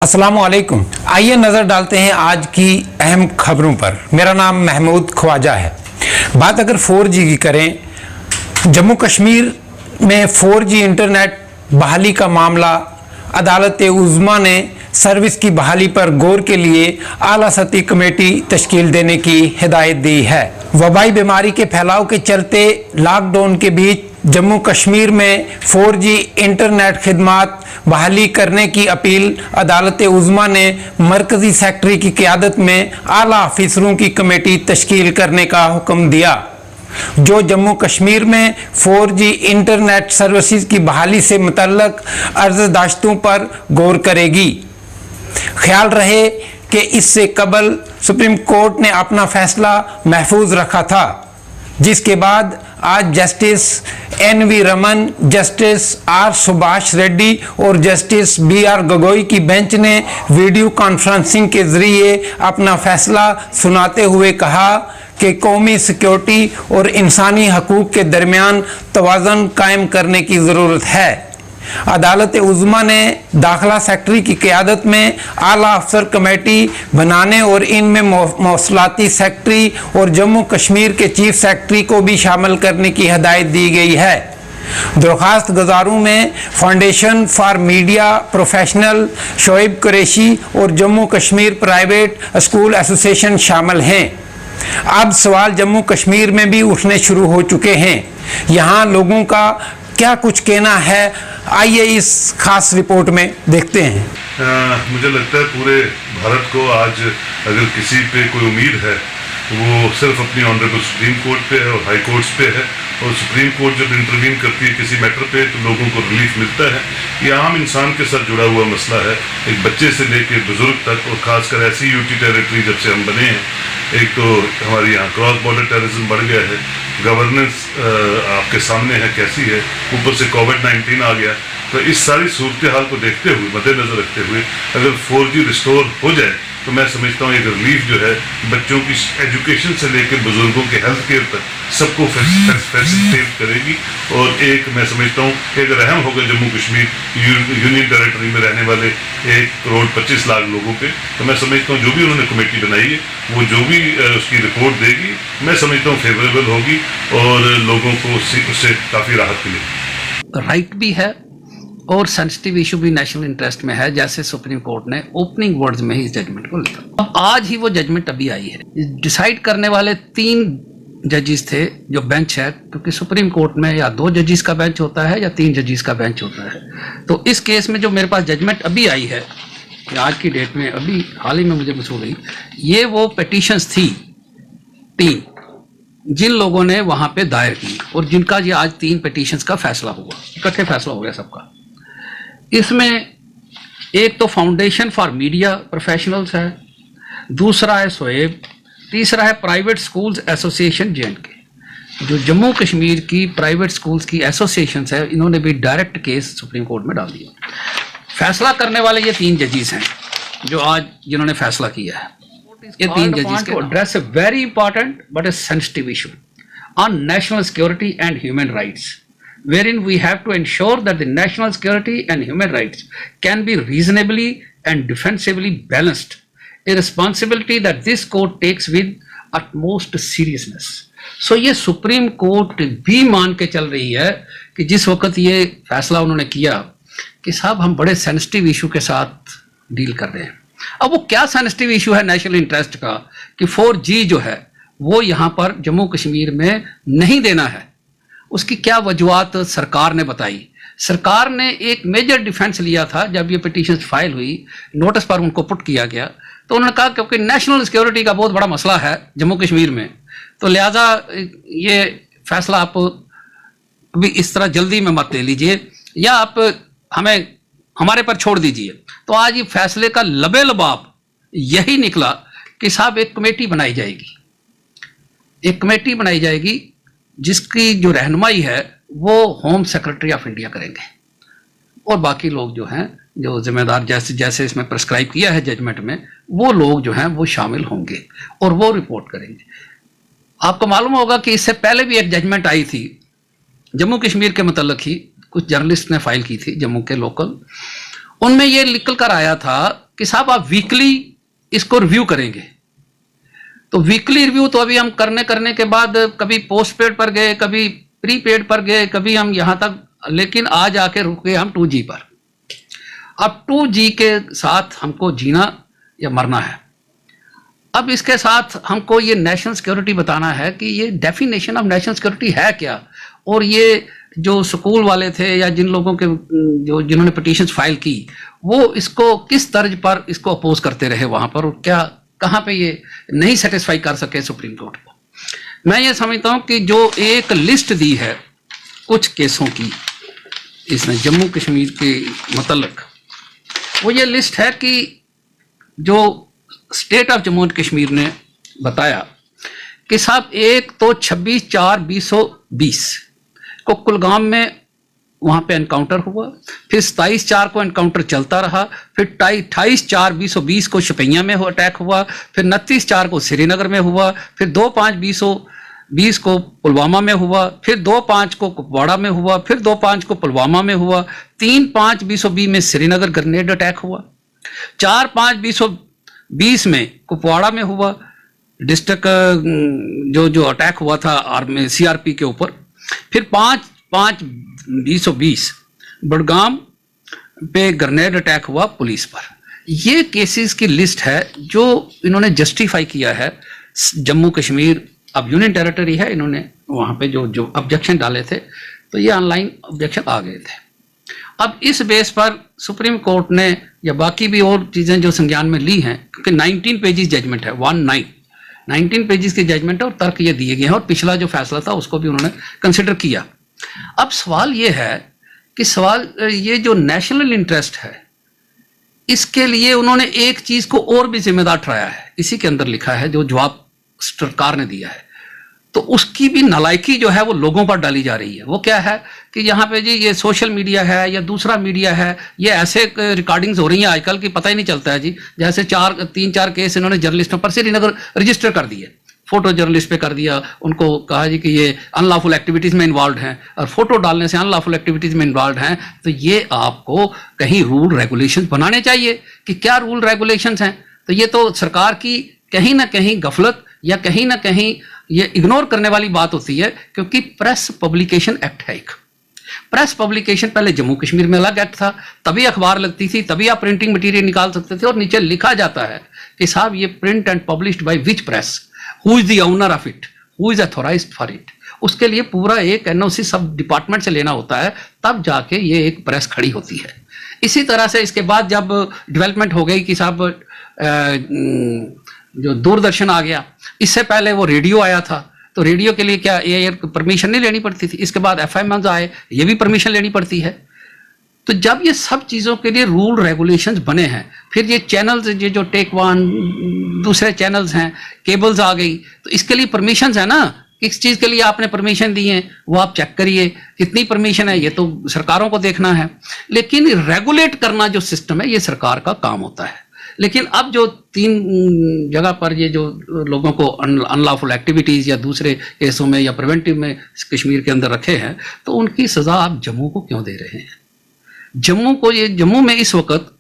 अस्सलाम वालेकुम। आइए नजर डालते हैं आज की अहम खबरों पर। मेरा नाम महमूद ख्वाजा है। बात अगर 4G की करें, जम्मू कश्मीर में 4G इंटरनेट बहाली का मामला, अदालत उज़्मा ने सर्विस की बहाली पर गौर के लिए आला सतही कमेटी तश्कील देने की हिदायत दी है। वबाई बीमारी के फैलाव के चलते लॉकडाउन के बीच जम्मू कश्मीर में 4G इंटरनेट खिदमात बहाली करने की अपील अदालत उज़्मा ने मरकजी सेक्रेटरी की क़यादत में आला अफसरों की कमेटी तश्कील करने का हुक्म दिया, जो जम्मू कश्मीर में 4G इंटरनेट सर्विसेज की बहाली से मुतल्लक अर्ज़दाश्तों पर गौर करेगी। ख्याल रहे कि इससे कबल सुप्रीम कोर्ट ने अपना फैसला महफूज रखा था, जिसके बाद आज justice NV Raman, justice R Subhash Reddy और जस्टिस BR गगोई की बेंच ने वीडियो कॉन्फ्रेंसिंग के जरिए अपना फैसला सुनाते हुए कहा कि कौमी सिक्योरिटी और इंसानी हकूक़ के दरमियान तवाज़ुन कायम करने की ज़रूरत है। अदालत उज़्मा ने दाखिला सेक्रेटरी की क़यादत में आला अफसर कमेटी बनाने और इनमें मौसलाती सेक्रेटरी और जम्मू कश्मीर के चीफ सेक्रेटरी को भी शामिल करने की हिदायत दी गई है। दरख्वास्त गुजारों में foundation for media professional, Shoaib Qureshi और Jammu Kashmir private school association शामिल हैं। अब सवाल जम्मू कश्मीर में भी उठने शुरू हो चुके हैं। यहाँ लोगों का क्या कुछ कहना है, आइए इस खास रिपोर्ट में देखते हैं। मुझे लगता है पूरे भारत को आज अगर किसी पे कोई उम्मीद है वो सिर्फ अपनी ऑनरेबल सुप्रीम कोर्ट पे है और हाई कोर्ट्स पे है। और सुप्रीम कोर्ट जब इंटरवीन करती है किसी मैटर पे तो लोगों को रिलीफ मिलता है। ये आम इंसान के साथ जुड़ा हुआ मसला है, एक बच्चे से लेकर बुजुर्ग तक, और ख़ासकर ऐसी यूटी टेरिटरी जब से हम बने हैं, एक तो हमारे यहाँ क्रॉस बॉर्डर टेररिज्म बढ़ गया है, गवर्नेंस आपके सामने है कैसी है, ऊपर से कोविड-19 आ गया। तो इस सारी सूरत हाल को देखते हुए, मद्देनजर रखते हुए अगर 4G रिस्टोर हो जाए तो मैं समझता हूँ एक रिलीफ जो है बच्चों की एजुकेशन से लेकर बुजुर्गों के हेल्थ केयर तक सबको फैसिलिटेट करेगी। और एक मैं समझता हूँ एक रहम होगा जम्मू कश्मीर यूनियन टेरिटरी में रहने वाले 1,25,00,000 लोगों पे। तो मैं समझता हूँ जो भी उन्होंने कमेटी बनाई है वो जो भी उसकी रिपोर्ट देगी, मैं समझता हूँ फेवरेबल होगी और लोगों को उससे काफ़ी राहत मिलेगी। राइट भी है और सेंसिटिव इशू भी नेशनल इंटरेस्ट में है, जैसे सुप्रीम कोर्ट ने ओपनिंग वर्ड्स में ही इस जजमेंट को लिखा। अब आज ही वो जजमेंट अभी आई है। डिसाइड करने वाले 3 जजेस थे जो बेंच है, क्योंकि सुप्रीम कोर्ट में या 2 जजेस का बेंच होता है या 3 जजेस का बेंच होता है। तो इस केस में जो मेरे पास जजमेंट अभी आई है कि आज की डेट में अभी हाल ही में मुझे वसूल हुई, ये वो पिटीशंस थी 3 जिन लोगों ने वहां पे दायर की और जिनका ये आज 3 पिटीशंस का फैसला हुआ, इकट्ठे फैसला हो गया सबका। इसमें एक तो फाउंडेशन फॉर मीडिया प्रोफेशनल्स है, दूसरा है शोएब, तीसरा है प्राइवेट स्कूल्स एसोसिएशन JNK। जो जम्मू कश्मीर की प्राइवेट स्कूल्स की एसोसिएशंस है, इन्होंने भी डायरेक्ट केस सुप्रीम कोर्ट में डाल दिया। फैसला करने वाले ये 3 जजेस हैं जो आज जिन्होंने फैसला किया है। ये 3 जजेस को address a very important but A sensitive issue on national security and human rights, wherein we have to ensure that the national security and human rights can be reasonably and defensively balanced, a responsibility that this court takes with utmost seriousness. So ये supreme court भी मान के चल रही है कि जिस वक्त ये फैसला उन्होंने किया कि साहब हम बड़े सेंसिटिव इशू के साथ डील कर रहे हैं। अब वो क्या सेंसिटिव इशू है नेशनल इंटरेस्ट का कि 4G जो है वो यहाँ पर जम्मू कश्मीर में नहीं देना है, उसकी क्या वजूहत सरकार ने बताई। सरकार ने एक मेजर डिफेंस लिया था जब ये पिटीशन फाइल हुई, नोटिस पर उनको पुट किया गया, तो उन्होंने कहा क्योंकि नेशनल सिक्योरिटी का बहुत बड़ा मसला है जम्मू कश्मीर में, तो लिहाजा ये फैसला आप अभी इस तरह जल्दी में मत ले लीजिए या आप हमें हमारे पर छोड़ दीजिए। तो आज ये फैसले का लबे लबाब यही निकला कि साहब एक कमेटी बनाई जाएगी, एक कमेटी बनाई जाएगी जिसकी जो रहनुमाई है वो होम सेक्रेटरी ऑफ इंडिया करेंगे और बाकी लोग जो हैं जो जिम्मेदार जैसे जैसे इसमें प्रिस्क्राइब किया है जजमेंट में, वो लोग जो हैं वो शामिल होंगे और वो रिपोर्ट करेंगे। आपको मालूम होगा कि इससे पहले भी एक जजमेंट आई थी जम्मू कश्मीर के मतलब ही, कुछ जर्नलिस्ट ने फाइल की थी जम्मू के लोकल, उनमें ये निकल कर आया था कि साहब आप वीकली इसको रिव्यू करेंगे। तो वीकली रिव्यू तो अभी हम करने के बाद कभी पोस्ट पेड पर गए, कभी प्री पेड पर गए, कभी हम यहां तक, लेकिन आज आके रुके हम 2G पर। अब 2G के साथ हमको जीना या मरना है। अब इसके साथ हमको ये नेशनल सिक्योरिटी बताना है कि ये डेफिनेशन ऑफ नेशनल सिक्योरिटी है क्या, और ये जो स्कूल वाले थे या जिन लोगों के जिन्होंने पिटीशंस फाइल की वो इसको किस तर्ज पर इसको अपोज करते रहे वहां पर, और क्या कहाँ पे ये नहीं सेटिस्फाई कर सके सुप्रीम कोर्ट को। मैं ये समझता हूं कि जो एक लिस्ट दी है कुछ केसों की इसने जम्मू कश्मीर के मतलब, वो ये लिस्ट है कि जो state of Jammu and Kashmir ने बताया कि साहब एक तो 26/4/2020 को कुलगाम में वहां पे एनकाउंटर हुआ, फिर 27/4 को एनकाउंटर चलता रहा, फिर 28/4/2020 को शोपियां में अटैक हुआ, फिर 29/4 को श्रीनगर में हुआ, फिर 2/5/2020 को पुलवामा में हुआ, फिर 2/5 को कुपवाड़ा में हुआ, फिर 2/5 को पुलवामा में हुआ, 3/5/2020 में श्रीनगर ग्रेनेड अटैक हुआ, 4/5/2020 में कुपवाड़ा में हुआ डिस्ट्रिक्ट जो अटैक हुआ था आर्मी CRP के ऊपर, फिर 5/5/2020 बडगाम पे ग्रेनेड अटैक हुआ पुलिस पर। ये केसेस की लिस्ट है जो इन्होंने जस्टिफाई किया है। जम्मू कश्मीर अब यूनियन टेरिटरी है, इन्होंने वहां पे जो ऑब्जेक्शन डाले थे तो ये ऑनलाइन ऑब्जेक्शन आ गए थे। अब इस बेस पर सुप्रीम कोर्ट ने या बाकी भी और चीजें जो संज्ञान में ली हैं, क्योंकि 19 पेजेस जजमेंट है, 19 पेजेस की जजमेंट है और तर्क ये दिए गए हैं, और पिछला जो फैसला था उसको भी उन्होंने कंसिडर किया। अब सवाल ये है कि ये जो नेशनल इंटरेस्ट है इसके लिए उन्होंने एक चीज को और भी जिम्मेदार ठहराया है, इसी के अंदर लिखा है जो जवाब सरकार ने दिया है, तो उसकी भी नालायकी जो है वो लोगों पर डाली जा रही है। वो क्या है कि यहाँ पे जी ये सोशल मीडिया है या दूसरा मीडिया है, ये ऐसे रिकॉर्डिंग्स हो रही हैं आजकल की पता ही नहीं चलता है जी। जैसे 3-4 केस इन्होंने जर्नलिस्टों पर श्रीनगर रजिस्टर कर दिए, फोटो जर्नलिस्ट पे कर दिया, उनको कहा जी कि ये अनलॉफुल एक्टिविटीज में इन्वॉल्व हैं, और फोटो डालने से अनलॉफुल एक्टिविटीज में इन्वॉल्व हैं। तो ये आपको कहीं रूल रेगुलेशंस बनाने चाहिए कि क्या रूल रेगुलेशंस हैं। तो ये तो सरकार की कहीं ना कहीं गफलत या कहीं ना कहीं ये इग्नोर करने वाली बात होती है, क्योंकि प्रेस पब्लिकेशन एक्ट है एक। प्रेस पब्लिकेशन पहले जम्मू कश्मीर में अलग एक्ट था, तभी अखबार लगती थी, तभी आप प्रिंटिंग मटेरियल निकाल सकते थे, और नीचे लिखा जाता है कि साहब ये print and published by which press, who is the owner of it, who is authorised for it. उसके लिए पूरा एक NOC सब डिपार्टमेंट से लेना होता है, तब जाके ये एक प्रेस खड़ी होती है। इसी तरह से इसके बाद जब डेवलपमेंट हो गई कि साहब जो दूरदर्शन आ गया, इससे पहले वो रेडियो आया था, तो रेडियो के लिए क्या एयर परमिशन नहीं लेनी पड़ती थी। इसके बाद FM आए, ये भी परमिशन लेनी पड़ती है। तो जब ये सब चीज़ों के लिए रूल रेगुलेशंस बने हैं, फिर ये चैनल्स, ये जो टेक वन दूसरे चैनल्स हैं, केबल्स आ गई, तो इसके लिए परमिशंस है ना, किस चीज़ के लिए आपने परमिशन दी है वो आप चेक करिए, कितनी परमिशन है ये तो सरकारों को देखना है। लेकिन रेगुलेट करना जो सिस्टम है ये सरकार का काम होता है। लेकिन अब जो 3 जगह पर ये जो लोगों को अनलॉफुल एक्टिविटीज़ या दूसरे केसों में या प्रिवेंटिव में कश्मीर के अंदर रखे हैं, तो उनकी सज़ा आप जम्मू को क्यों दे रहे हैं? जम्मू में इस वक्त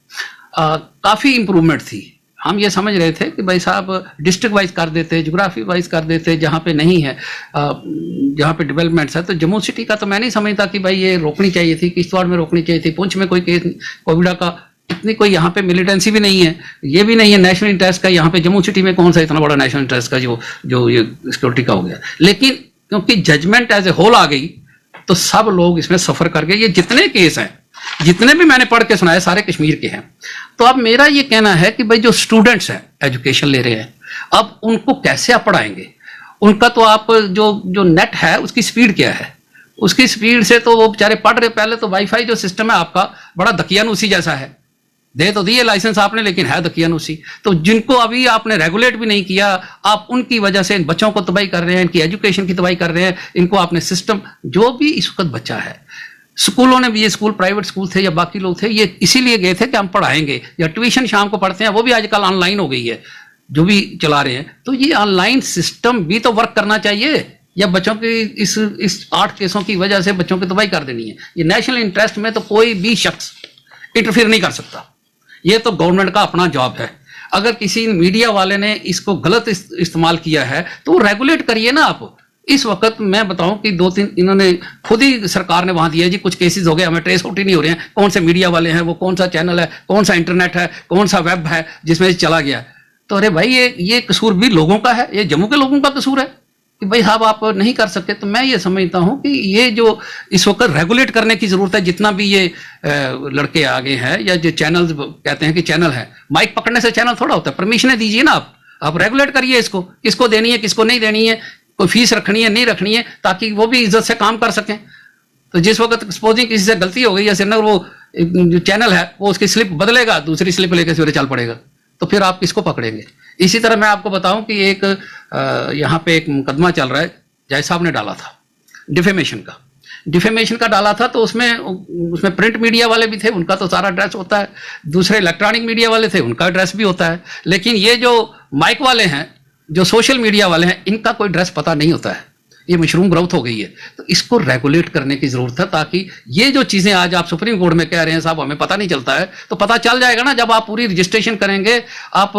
काफ़ी इम्प्रूवमेंट थी। हम ये समझ रहे थे कि भाई साहब डिस्ट्रिक्ट वाइज कर देते, ज्योग्राफी वाइज कर देते, जहाँ पे नहीं है, जहाँ पे डेवलपमेंट्स है। तो जम्मू सिटी का तो मैं नहीं समझता कि भाई ये रोकनी चाहिए थी, किश्तवाड़ में रोकनी चाहिए थी, पुंछ में कोई केस कोविडा का इतनी कोई यहाँ पे मिलिटेंसी भी नहीं है, ये भी नहीं है नेशनल इंटरेस्ट का। यहाँ पे जम्मू सिटी में कौन सा इतना बड़ा नेशनल इंटरेस्ट का जो ये सिक्योरिटी का हो गया। लेकिन क्योंकि जजमेंट एज ए होल आ गई तो सब लोग इसमें सफर कर गए। ये जितने केस हैं, जितने भी मैंने पढ़ के सुनाए, सारे कश्मीर के हैं। तो अब मेरा ये कहना है कि भाई जो स्टूडेंट्स हैं, एजुकेशन ले रहे हैं, अब उनको कैसे आप पढ़ाएंगे? उनका तो आप जो नेट है उसकी स्पीड क्या है? उसकी स्पीड से तो वो बेचारे पढ़ रहे। पहले तो वाईफाई जो सिस्टम है आपका बड़ा दकियानूसी जैसा है, दे तो दिए लाइसेंस आपने, लेकिन है दकियानूसी। तो जिनको अभी आपने रेगुलेट भी नहीं किया, आप उनकी वजह से इन बच्चों को तबाही कर रहे हैं, इनकी एजुकेशन की तबाही कर रहे हैं। इनको आपने सिस्टम, जो भी इस वक्त बच्चा है, स्कूलों ने भी, ये स्कूल प्राइवेट स्कूल थे या बाकी लोग थे, ये इसीलिए गए थे कि हम पढ़ाएंगे, या ट्यूशन शाम को पढ़ते हैं, वो भी आजकल ऑनलाइन हो गई है, जो भी चला रहे हैं। तो ये ऑनलाइन सिस्टम भी तो वर्क करना चाहिए, या बच्चों की इस 8 केसों की वजह से बच्चों की तबाही कर देनी है? ये नेशनल इंटरेस्ट में तो कोई भी शख्स इंटरफेयर नहीं कर सकता। ये तो गवर्नमेंट का अपना जॉब है। अगर किसी मीडिया वाले ने इसको गलत इस्तेमाल किया है तो वो रेगुलेट करिए ना आप। इस वक्त मैं बताऊं कि 2-3 इन्होंने खुद ही सरकार ने वहां दिया जी, कुछ केसेस हो गए, हमें ट्रेस आउट ही नहीं हो रहे हैं कौन से मीडिया वाले हैं, वो कौन सा चैनल है, कौन सा इंटरनेट है, कौन सा वेब है जिसमें चला गया। तो अरे भाई ये कसूर भी लोगों का है, ये जम्मू के लोगों का कसूर है कि भाई साहब आप नहीं कर सकते। तो मैं ये समझता हूं कि ये जो इस वक्त रेगुलेट करने की जरूरत है। जितना भी ये लड़के आगे हैं या जो चैनल कहते हैं कि चैनल है, माइक पकड़ने से चैनल थोड़ा होता है, परमिशनें दीजिए ना आप रेगुलेट करिए इसको, किसको देनी है किसको नहीं देनी है, कोई फीस रखनी है नहीं रखनी है, ताकि वो भी इज्जत से काम कर सकें। तो जिस वक्त सपोजिंग किसी से गलती हो गई या श्रीनगर वो जो चैनल है वो उसकी स्लिप बदलेगा, दूसरी स्लिप लेकर सवेरे चल पड़ेगा, तो फिर आप किसको पकड़ेंगे। इसी तरह मैं आपको बताऊं कि एक यहाँ पे एक मुकदमा चल रहा है, जय साहब ने डाला था डिफेमेशन का डाला था। तो उसमें प्रिंट मीडिया वाले भी थे, उनका तो सारा एड्रेस होता है, दूसरे इलेक्ट्रॉनिक मीडिया वाले थे, उनका एड्रेस भी होता है। लेकिन ये जो माइक वाले हैं, जो सोशल मीडिया वाले हैं, इनका कोई एड्रेस पता नहीं होता है। ये मशरूम ग्रोथ हो गई है। तो इसको रेगुलेट करने की जरूरत है, ताकि ये जो चीजें आज आप सुप्रीम कोर्ट में कह रहे हैं साहब हमें पता नहीं चलता है, तो पता चल जाएगा ना जब आप पूरी रजिस्ट्रेशन करेंगे, आप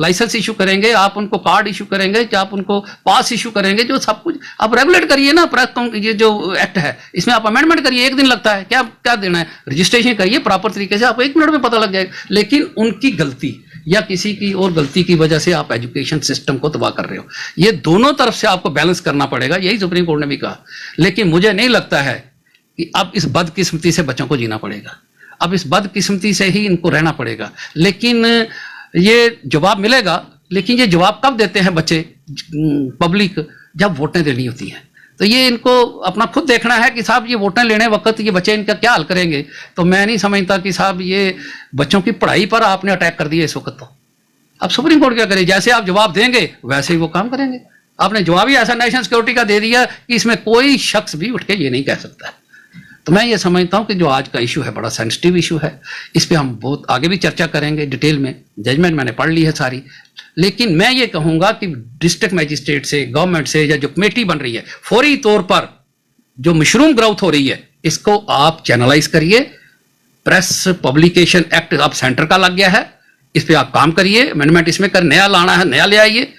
लाइसेंस इशू करेंगे, आप उनको कार्ड इशू करेंगे, आप उनको पास इशू करेंगे, जो सब कुछ आप रेगुलेट करिए ना। ये जो एक्ट है इसमें आप अमेंडमेंट करिए, 1 दिन लगता है, क्या देना है, रजिस्ट्रेशन करिए प्रॉपर तरीके से, आपको 1 मिनट में पता लग जाएगा। लेकिन उनकी गलती या किसी की और गलती की वजह से आप एजुकेशन सिस्टम को तबाह कर रहे हो। ये दोनों तरफ से आपको बैलेंस करना पड़ेगा, यही सुप्रीम कोर्ट ने भी कहा। लेकिन मुझे नहीं लगता है कि अब इस बदकिस्मती से बच्चों को जीना पड़ेगा, अब इस बदकिस्मती से ही इनको रहना पड़ेगा। लेकिन ये जवाब मिलेगा, लेकिन ये जवाब कब देते हैं बच्चे, पब्लिक, जब वोटें देनी होती हैं। तो ये इनको अपना खुद देखना है कि साहब ये वोटें लेने वक्त ये बच्चे इनका क्या हल करेंगे। तो मैं नहीं समझता कि साहब ये बच्चों की पढ़ाई पर आपने अटैक कर दिया इस वक्त। तो अब सुप्रीम कोर्ट क्या करे, जैसे आप जवाब देंगे वैसे ही वो काम करेंगे। आपने जवाब ही ऐसा नेशनल सिक्योरिटी का दे दिया कि इसमें कोई शख्स भी उठ के ये नहीं कह सकता है। तो मैं ये समझता हूं कि जो आज का इशू है बड़ा सेंसिटिव इशू है, इस पे हम बहुत आगे भी चर्चा करेंगे डिटेल में। जजमेंट मैंने पढ़ ली है सारी, लेकिन मैं ये कहूंगा कि डिस्ट्रिक्ट मजिस्ट्रेट से, गवर्नमेंट से, या जो कमेटी बन रही है, फौरी तौर पर जो मशरूम ग्रोथ हो रही है इसको आप चैनलाइज करिए। प्रेस पब्लिकेशन एक्ट अब सेंटर का लग गया है, इस पर आप काम करिए, अमेंडमेंट इसमें कर, नया लाना है नया ले आइए।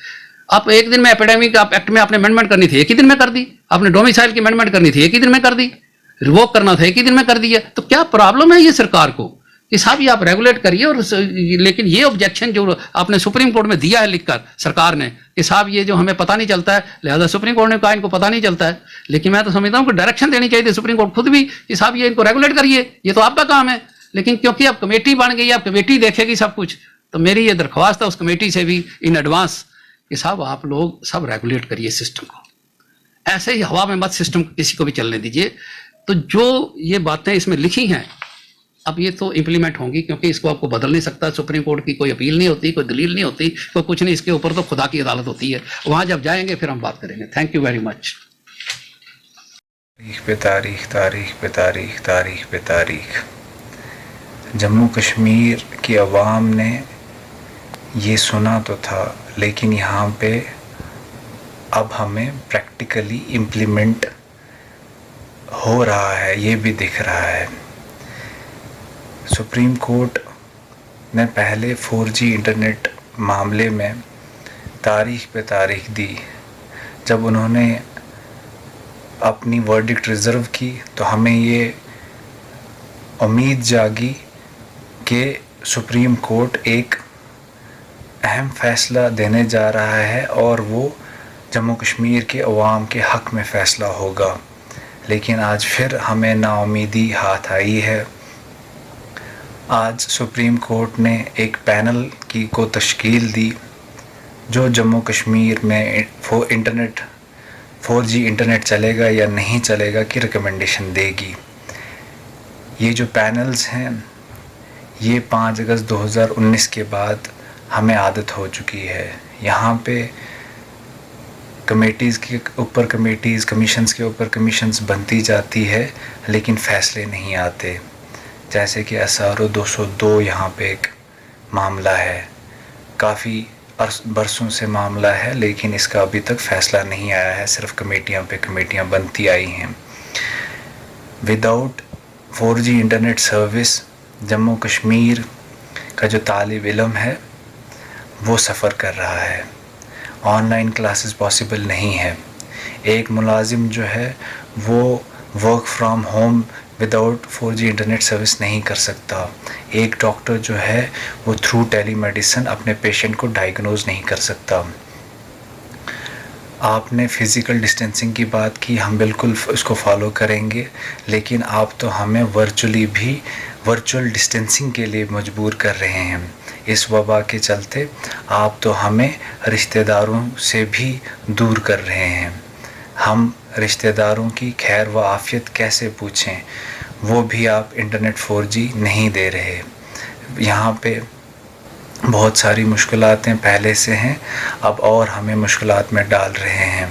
आप एक दिन में एपिडेमिक एक्ट में आपने अमेंडमेंट करनी थी, 1 ही दिन में कर दी। आपने डोमिसाइल की अमेंडमेंट करनी थी, 1 ही दिन में कर दी। रिवोक करना था, 1 ही दिन में कर दिया। तो क्या प्रॉब्लम है ये सरकार को कि साहब ये आप रेगुलेट करिए। और लेकिन ये ऑब्जेक्शन जो आपने सुप्रीम कोर्ट में दिया है लिखकर सरकार ने कि साहब ये जो हमें पता नहीं चलता है, लिहाजा सुप्रीम कोर्ट ने कहा इनको पता नहीं चलता है। लेकिन मैं तो समझता हूं कि डायरेक्शन देनी चाहिए सुप्रीम कोर्ट खुद भी कि साहब ये इनको रेगुलेट करिए, ये तो आपका काम है। लेकिन क्योंकि अब कमेटी बन गई, अब कमेटी देखेगी सब कुछ, तो मेरी ये दरख्वास्त है उस कमेटी से भी इन एडवांस कि साहब आप लोग सब रेगुलेट करिए सिस्टम को, ऐसे ही हवा में मत सिस्टम किसी को भी चलने दीजिए। तो जो ये बातें इसमें लिखी हैं अब ये तो इंप्लीमेंट होंगी, क्योंकि इसको आपको बदल नहीं सकता। सुप्रीम कोर्ट की कोई अपील नहीं होती, कोई दलील नहीं होती, कोई कुछ नहीं, इसके ऊपर तो खुदा की अदालत होती है। वहां जब जाएंगे फिर हम बात करेंगे। Thank you very much. तारीख पे तारीख, तारीख पे तारीख, तारीख पे तारीख, जम्मू कश्मीर की आवाम ने ये सुना तो था, लेकिन यहाँ पे अब हमें प्रैक्टिकली इम्प्लीमेंट हो रहा है, ये भी दिख रहा है। सुप्रीम कोर्ट ने पहले 4G इंटरनेट मामले में तारीख पे तारीख दी। जब उन्होंने अपनी वर्डिक्ट रिज़र्व की तो हमें ये उम्मीद जागी कि सुप्रीम कोर्ट एक अहम फ़ैसला देने जा रहा है और वो जम्मू कश्मीर के अवाम के हक़ में फ़ैसला होगा। लेकिन आज फिर हमें नाउमीदी हाथ आई है। आज सुप्रीम कोर्ट ने एक पैनल को तश्कील दी जो जम्मू कश्मीर में 4G इंटरनेट चलेगा या नहीं चलेगा की रिकमेंडेशन देगी। ये जो पैनल्स हैं ये 5 अगस्त 2019 के बाद हमें आदत हो चुकी है। यहाँ पे कमेटीज़ के ऊपर कमेटीज़, कमीशंस के ऊपर कमीशंस बनती जाती है, लेकिन फ़ैसले नहीं आते। जैसे कि SRO 202 यहाँ पे एक मामला है, काफ़ी बरसों से मामला है, लेकिन इसका अभी तक फ़ैसला नहीं आया है, सिर्फ कमेटियाँ पे कमेटियाँ बनती आई हैं। Without 4G internet service Jammu Kashmir का जो तालिब इल्म है वो सफ़र कर रहा है। ऑनलाइन क्लासेस पॉसिबल नहीं है। एक मुलाजिम जो है वो work from home without 4G internet service नहीं कर सकता। एक डॉक्टर जो है वो थ्रू टेलीमेडिसिन अपने पेशेंट को डायग्नोज नहीं कर सकता। आपने फ़िज़िकल डिस्टेंसिंग की बात की, हम बिल्कुल उसको फॉलो करेंगे, लेकिन आप तो हमें वर्चुअल डिस्टेंसिंग के लिए मजबूर कर रहे हैं। इस वबा के चलते आप तो हमें रिश्तेदारों से भी दूर कर रहे हैं। हम रिश्तेदारों की खैर व आफ़ियत कैसे पूछें, वो भी आप इंटरनेट 4G नहीं दे रहे। यहाँ पे बहुत सारी मुश्किलातें पहले से हैं, अब और हमें मुश्किलात में डाल रहे हैं।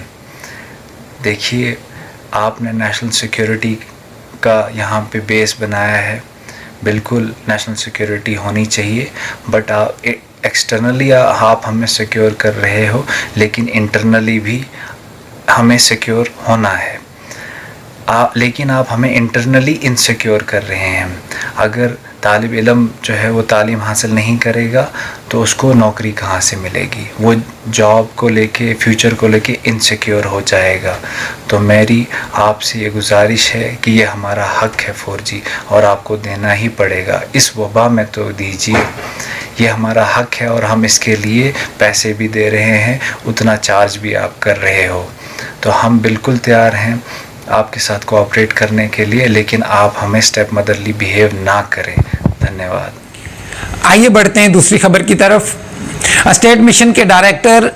देखिए, आपने नेशनल सिक्योरिटी का यहाँ पे बेस बनाया है, बिल्कुल नेशनल सिक्योरिटी होनी चाहिए, बट आप एक्सटर्नली आप हमें सिक्योर कर रहे हो, लेकिन इंटरनली भी हमें सिक्योर होना है। लेकिन आप हमें इंटरनली इनसिक्योर कर रहे हैं। अगर तालिब इल्म जो है वो तालीम हासिल नहीं करेगा तो उसको नौकरी कहाँ से मिलेगी, वो जॉब को लेके, फ्यूचर को लेके इनसिक्योर हो जाएगा। तो मेरी आपसे ये गुजारिश है कि ये हमारा हक़ है 4G, और आपको देना ही पड़ेगा। इस वबा में तो दीजिए, ये हमारा हक़ है और हम इसके लिए पैसे भी दे रहे हैं, उतना चार्ज भी आप कर रहे हो। तो हम बिल्कुल तैयार हैं आपके साथ कोऑपरेट करने के लिए, लेकिन आप हमें स्टेप मदरली बिहेव ना करें। धन्यवाद। आइए बढ़ते हैं दूसरी खबर की तरफ। स्टेट मिशन के director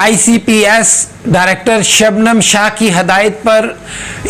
ICPS director Shabnam Shah की हदायत पर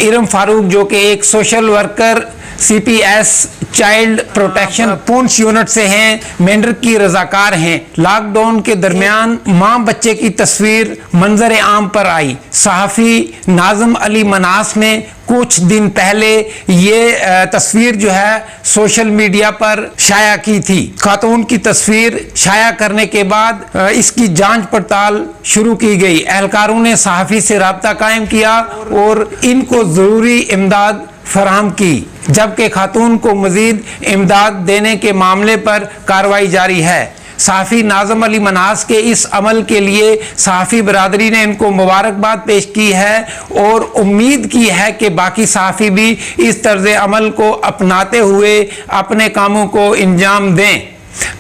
इरम फारूक, जो कि एक social worker CPS child protection पूंछ यूनिट से हैं, मेंढक की रजाकार हैं, लॉकडाउन के दरमियान मां बच्चे की तस्वीर मंजर आम पर आई। सहाफ़ी नाज़म अली मनास ने कुछ दिन पहले ये तस्वीर जो है सोशल मीडिया पर शाया की थी। खातून की तस्वीर शाया करने के बाद इसकी जांच पड़ताल शुरू की गई। एहलकारों ने सहाफ़ी से रब्ता कायम किया और इनको ज़रूरी इमदाद फराहम की, जबकि खातून को मज़ीद इमदाद देने के मामले पर कार्रवाई जारी है। सहाफ़ी नाज़म अली मनास के इस अमल के लिए सहाफ़ी बरादरी ने इनको मुबारकबाद पेश की है और उम्मीद की है कि बाकी सहाफ़ी भी इस तर्ज़ अमल को अपनाते हुए अपने कामों को इंजाम दें,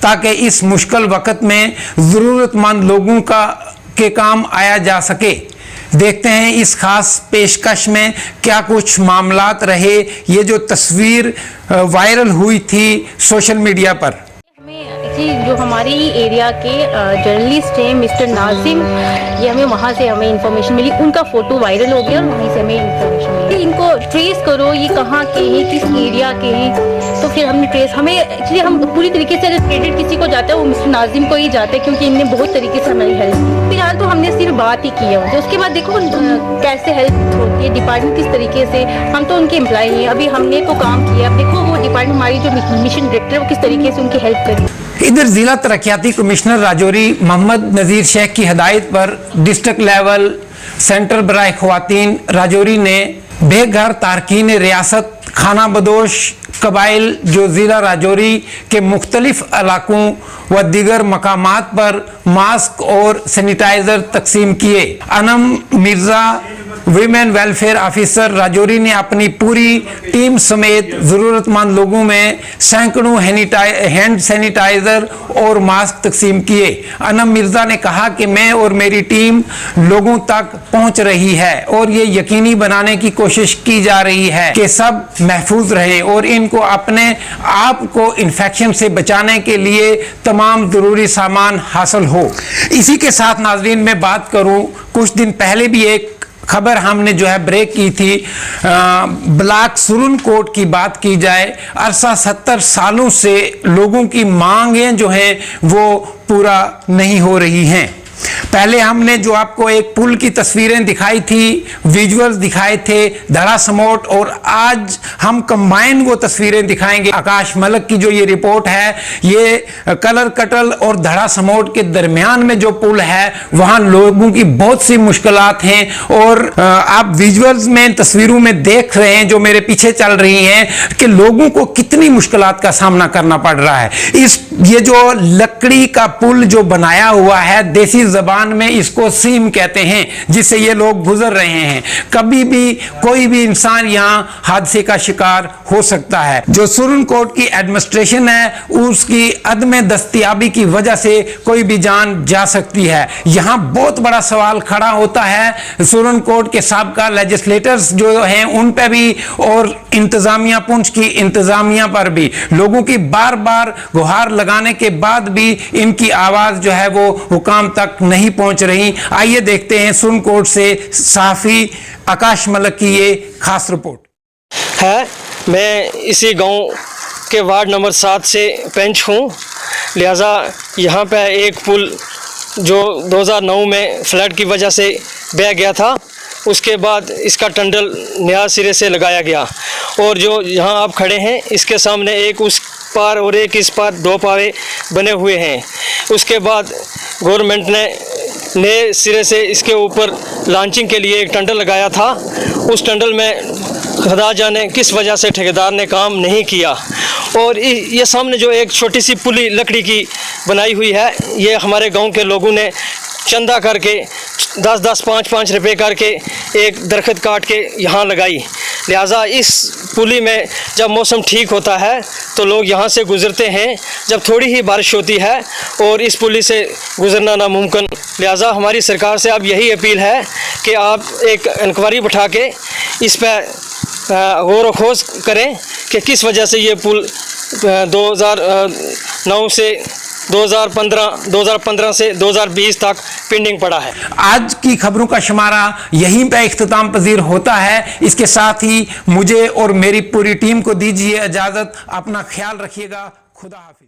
ताकि इस मुश्किल वक़्त में ज़रूरतमंद लोगों के काम आया जा सके। देखते हैं इस खास पेशकश में क्या कुछ मामलात रहे। ये जो तस्वीर वायरल हुई थी सोशल मीडिया पर, जो हमारे ही एरिया के जर्नलिस्ट हैं मिस्टर नाजिम, ये हमें वहाँ से हमें इंफॉर्मेशन मिली, उनका फ़ोटो वायरल हो गया और वहीं से हमें इंफॉर्मेशन मिली। इनको ट्रेस करो, ये कहाँ के हैं, किस एरिया के हैं। तो फिर हमने हमें एक्चुअली हम पूरी तरीके से अगर क्रेडिट किसी को जाता है वो मिस्टर नाजिम को ही जाता है, क्योंकि इनने बहुत तरीके से हमारी हेल्प की। फिलहाल तो हमने सिर्फ बात ही की है उनसे, उसके बाद देखो कैसे हेल्प होती है, डिपार्टमेंट किस तरीके से, हम तो उनके एम्प्लॉय हैं, अभी हमने तो काम किया, अब देखो वो डिपार्टमेंट हमारी जो मिशन डायरेक्टर वो किस तरीके से उनकी हेल्प करी। इधर जिला तरक्याती कमिश्नर राजौरी मोहम्मद नज़ीर शेख की हदायत पर डिस्ट्रिक्ट लेवल सेंटर बराए ख़वातीन राजौरी ने बेघर तारकीन रियासत खाना बदोश कबाइल जो ज़िला राजौरी के मुख्तलिफ इलाकों व दीगर मकामात पर मास्क और सैनिटाइज़र तकसीम किए। Anam Mirza women welfare officer Rajouri ने अपनी पूरी टीम समेत ज़रूरतमंद लोगों में सैकड़ों हैंड सैनिटाइज़र और मास्क तकसीम किए। अनम मिर्ज़ा ने कहा कि मैं और मेरी टीम लोगों तक पहुंच रही है और ये यकीनी बनाने की कोशिश की जा रही है कि सब महफूज रहें और इनको अपने आप को इन्फेक्शन से बचाने के लिए तमाम ज़रूरी सामान हासिल हो। इसी के साथ नाजरीन मैं बात करूं, कुछ दिन पहले भी एक खबर हमने जो है ब्रेक की थी, ब्लॉक सुरन कोट की बात की जाए, अरसा 70 सालों से लोगों की मांगें जो हैं वो पूरा नहीं हो रही हैं। पहले हमने जो आपको एक पुल की तस्वीरें दिखाई थी, विजुअल्स दिखाए थे धड़ासमोट, और आज हम कंबाइन वो तस्वीरें दिखाएंगे। आकाश मलिक की जो ये रिपोर्ट है, ये कलर कटल और धड़ासमोट के दरमियान में जो पुल है वहां लोगों की बहुत सी मुश्किलात हैं। और आप विजुअल्स में, तस्वीरों में देख रहे हैं जो मेरे पीछे चल रही हैं कि लोगों को कितनी मुश्किलात का सामना करना पड़ रहा है। ये जो लकड़ी का पुल जो बनाया हुआ है, देसी जबान में इसको सीम कहते हैं, जिससे ये लोग गुजर रहे हैं। कभी भी कोई भी इंसान यहां हादसे का शिकार हो सकता है। जो सुरन कोर्ट की एडमिनिस्ट्रेशन है, उसकी अदम दस्तयाबी की वजह से कोई भी जान जा सकती है। यहां बहुत बड़ा सवाल खड़ा होता है सुरन कोर्ट के साबका लेजिस्लेटर्स जो हैं उन पे भी, और इंतजामिया, पुंछ की इंतजामिया पर भी। लोगों की बार बार गुहार लगाने के बाद भी इनकी आवाज जो है वो हुकाम तक नहीं पहुंच रही। आइए देखते हैं सुरन कोर्ट से सहाफी आकाश मलिक की ये खास रिपोर्ट है। मैं इसी गांव के वार्ड नंबर 7 से पेंच हूँ, लिहाजा यहाँ पे एक पुल जो 2009 में फ्लड की वजह से बह गया था, उसके बाद इसका टंडल नया सिरे से लगाया गया। और जो यहाँ आप खड़े हैं, इसके सामने एक उस पार और एक इस पार 2 पावे बने हुए हैं। उसके बाद गवर्नमेंट ने नए सिरे से इसके ऊपर लॉन्चिंग के लिए एक टंडल लगाया था। उस टंडल में खुदा जाने किस वजह से ठेकेदार ने काम नहीं किया। और ये सामने जो एक छोटी सी पुली लकड़ी की बनाई हुई है, ये हमारे गांव के लोगों ने चंदा करके 10-10, 5-5 रुपये करके एक दरख्त काट के यहाँ लगाई। लिहाजा इस पुली में जब मौसम ठीक होता है तो लोग यहाँ से गुज़रते हैं, जब थोड़ी ही बारिश होती है और इस पुली से गुज़रना नामुमकिन। लिहाजा हमारी सरकार से अब यही अपील है कि आप एक इंक्वायरी बैठा के इस पर गौर व खोज करें कि किस वजह से ये पुल 2009 से 2015 से 2020 तक पेंडिंग पड़ा है। आज की खबरों का शुमारा यहीं पे इख्तिताम पजीर होता है। इसके साथ ही मुझे और मेरी पूरी टीम को दीजिए इजाजत। अपना ख्याल रखिएगा। खुदा हाफिज।